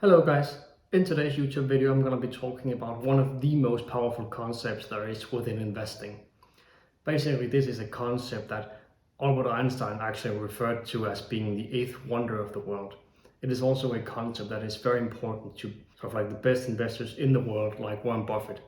Hello guys, in today's YouTube video I'm going to be talking about one of the most powerful concepts there is within investing. Basically this is a concept that Albert Einstein actually referred to as being the eighth wonder of the world. It is also a concept that is very important to the best investors in the world like Warren Buffett.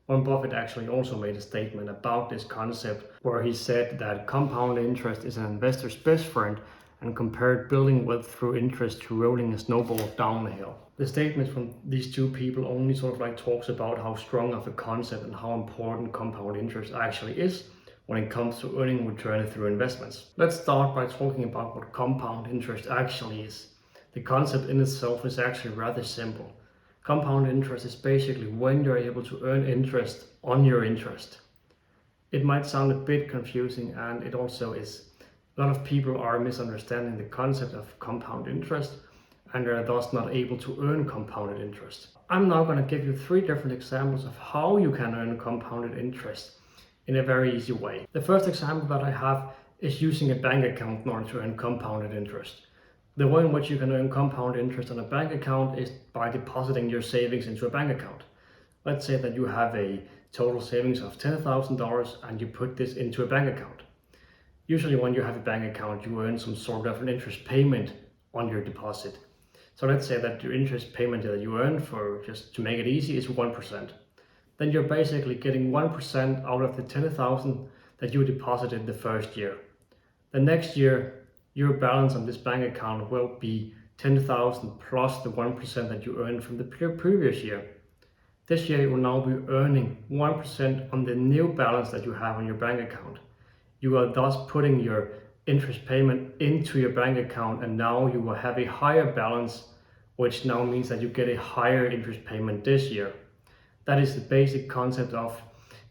Warren Buffett actually also made a statement about this concept where he said that compound interest is an investor's best friend and compared building wealth through interest to rolling a snowball down a hill. The statements from these two people only talks about how strong of a concept and how important compound interest actually is when it comes to earning return through investments. Let's start by talking about what compound interest actually is. The concept in itself is actually rather simple. Compound interest is basically when you're able to earn interest on your interest. It might sound a bit confusing, and it also is. A lot of people are misunderstanding the concept of compound interest and are thus not able to earn compounded interest. I'm now going to give you 3 different examples of how you can earn compounded interest in a very easy way. The first example that I have is using a bank account in order to earn compounded interest. The way in which you can earn compound interest on a bank account is by depositing your savings into a bank account. Let's say that you have a total savings of $10,000 and you put this into a bank account. Usually when you have a bank account, you earn some sort of an interest payment on your deposit. So let's say that your interest payment that you earn, for just to make it easy, is 1%. Then you're basically getting 1% out of the 10,000 that you deposited the first year. The next year, your balance on this bank account will be 10,000 plus the 1% that you earned from the previous year. This year you will now be earning 1% on the new balance that you have on your bank account. You are thus putting your interest payment into your bank account, and now you will have a higher balance, which now means that you get a higher interest payment this year. That is the basic concept of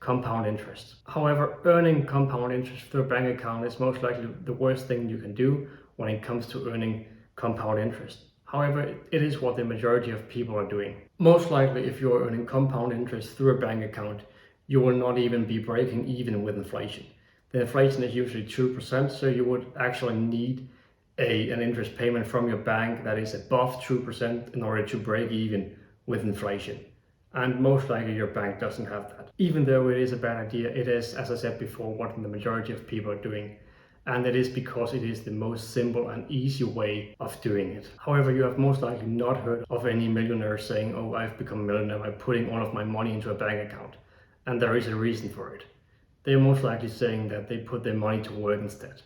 compound interest. However, earning compound interest through a bank account is most likely the worst thing you can do when it comes to earning compound interest. However, it is what the majority of people are doing. Most likely, if you are earning compound interest through a bank account, you will not even be breaking even with inflation. The inflation is usually 2%, so you would actually need an interest payment from your bank that is above 2% in order to break even with inflation. And most likely your bank doesn't have that. Even though it is a bad idea, it is, as I said before, what the majority of people are doing. And it is because it is the most simple and easy way of doing it. However, you have most likely not heard of any millionaire saying, "Oh, I've become a millionaire by putting all of my money into a bank account." And there is a reason for it. They are most likely saying that they put their money to work instead.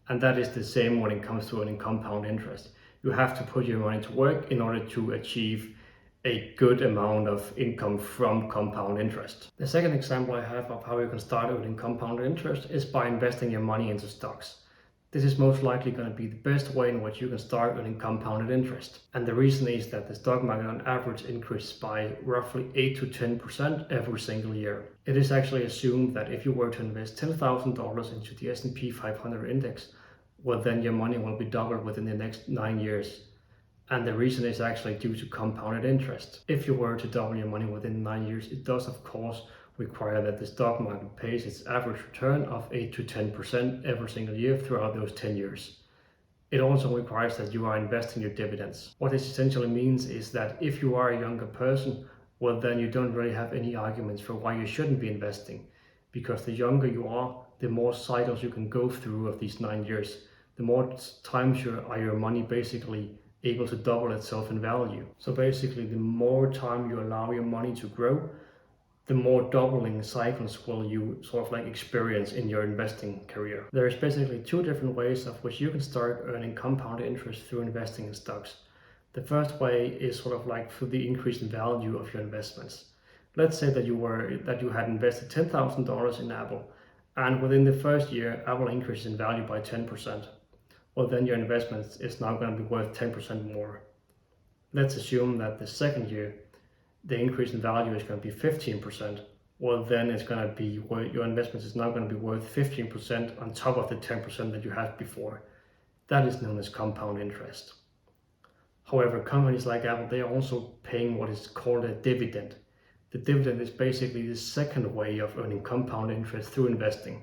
And that is the same when it comes to earning compound interest. You have to put your money to work in order to achieve a good amount of income from compound interest. The second example I have of how you can start earning compound interest is by investing your money into stocks. This is most likely going to be the best way in which you can start earning compounded interest. And the reason is that the stock market on average increases by roughly 8 to 10% every single year. It is actually assumed that if you were to invest $10,000 into the S&P 500 index, well, then your money will be doubled within the next 9 years. And the reason is actually due to compounded interest. If you were to double your money within 9 years, it does of course require that the stock market pays its average return of 8 to 10% every single year throughout those 10 years. It also requires that you are investing your dividends. What this essentially means is that if you are a younger person, well, then you don't really have any arguments for why you shouldn't be investing. Because the younger you are, the more cycles you can go through of these 9 years, the more times your money basically able to double itself in value. So basically, the more time you allow your money to grow, the more doubling cycles will you experience in your investing career. There is basically 2 different ways of which you can start earning compound interest through investing in stocks. The first way is through the increase in value of your investments. Let's say that you had invested $10,000 in Apple, and within the first year, Apple increases in value by 10%. Well, then your investment is now going to be worth 10% more. Let's assume that the second year, the increase in value is going to be 15%. Well, then it's going to be your investment is now going to be worth 15% on top of the 10% that you had before. That is known as compound interest. However, companies like Apple, they are also paying what is called a dividend. The dividend is basically the second way of earning compound interest through investing.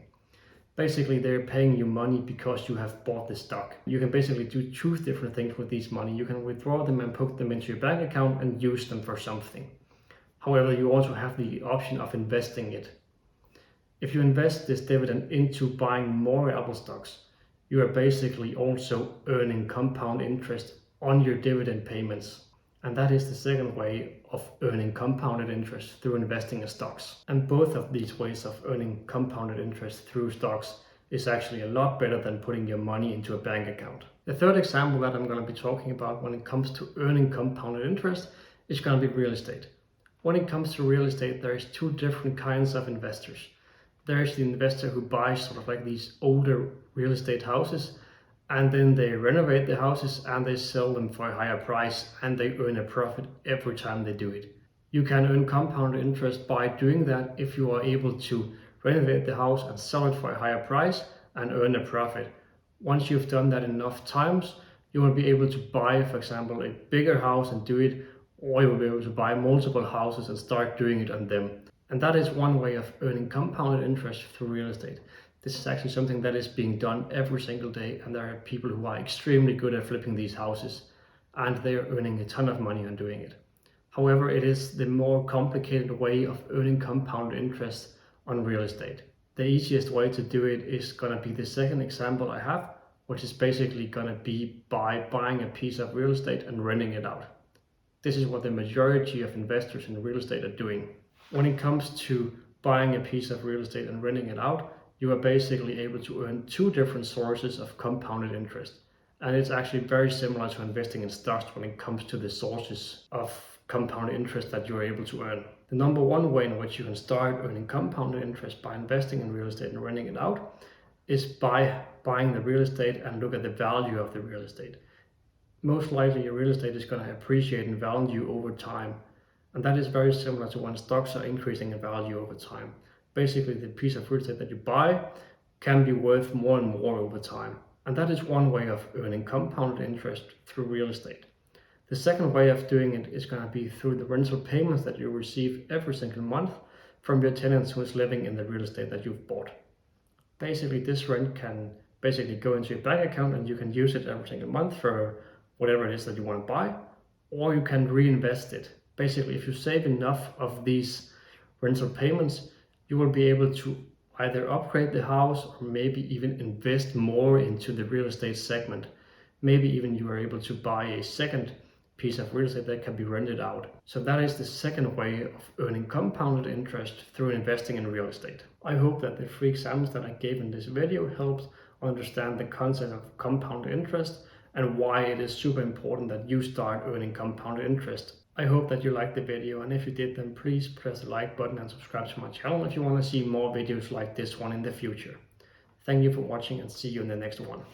Basically, they're paying you money because you have bought the stock. You can basically do two different things with this money. You can withdraw them and put them into your bank account and use them for something. However, you also have the option of investing it. If you invest this dividend into buying more Apple stocks, you are basically also earning compound interest on your dividend payments. And that is the second way of earning compounded interest through investing in stocks. And both of these ways of earning compounded interest through stocks is actually a lot better than putting your money into a bank account. The third example that I'm going to be talking about when it comes to earning compounded interest is going to be real estate. When it comes to real estate, there's two different kinds of investors. There's the investor who buys sort of like these older real estate houses, and then they renovate the houses and they sell them for a higher price, and they earn a profit every time they do it. You can earn compound interest by doing that if you are able to renovate the house and sell it for a higher price and earn a profit. Once you've done that enough times, you will be able to buy, for example, a bigger house and do it, or you will be able to buy multiple houses and start doing it on them. And that is one way of earning compounded interest through real estate. This is actually something that is being done every single day, and there are people who are extremely good at flipping these houses, and they are earning a ton of money on doing it. However, it is the more complicated way of earning compound interest on real estate. The easiest way to do it is going to be the second example I have, which is basically going to be by buying a piece of real estate and renting it out. This is what the majority of investors in real estate are doing. When it comes to buying a piece of real estate and renting it out, you are basically able to earn two different sources of compounded interest. And it's actually very similar to investing in stocks when it comes to the sources of compounded interest that you're able to earn. The number one way in which you can start earning compounded interest by investing in real estate and renting it out is by buying the real estate and look at the value of the real estate. Most likely your real estate is going to appreciate in value over time. And that is very similar to when stocks are increasing in value over time. Basically, the piece of real estate that you buy can be worth more and more over time. And that is one way of earning compounded interest through real estate. The second way of doing it is going to be through the rental payments that you receive every single month from your tenants who is living in the real estate that you've bought. Basically, this rent can basically go into your bank account and you can use it every single month for whatever it is that you want to buy, or you can reinvest it. Basically, if you save enough of these rental payments, you will be able to either upgrade the house or maybe even invest more into the real estate segment. Maybe even you are able to buy a second piece of real estate that can be rented out. So that is the second way of earning compounded interest through investing in real estate. I hope that the 3 examples that I gave in this video helped understand the concept of compound interest and why it is super important that you start earning compound interest. I hope that you liked the video, and if you did, then please press the like button and subscribe to my channel if you want to see more videos like this one in the future. Thank you for watching, and see you in the next one.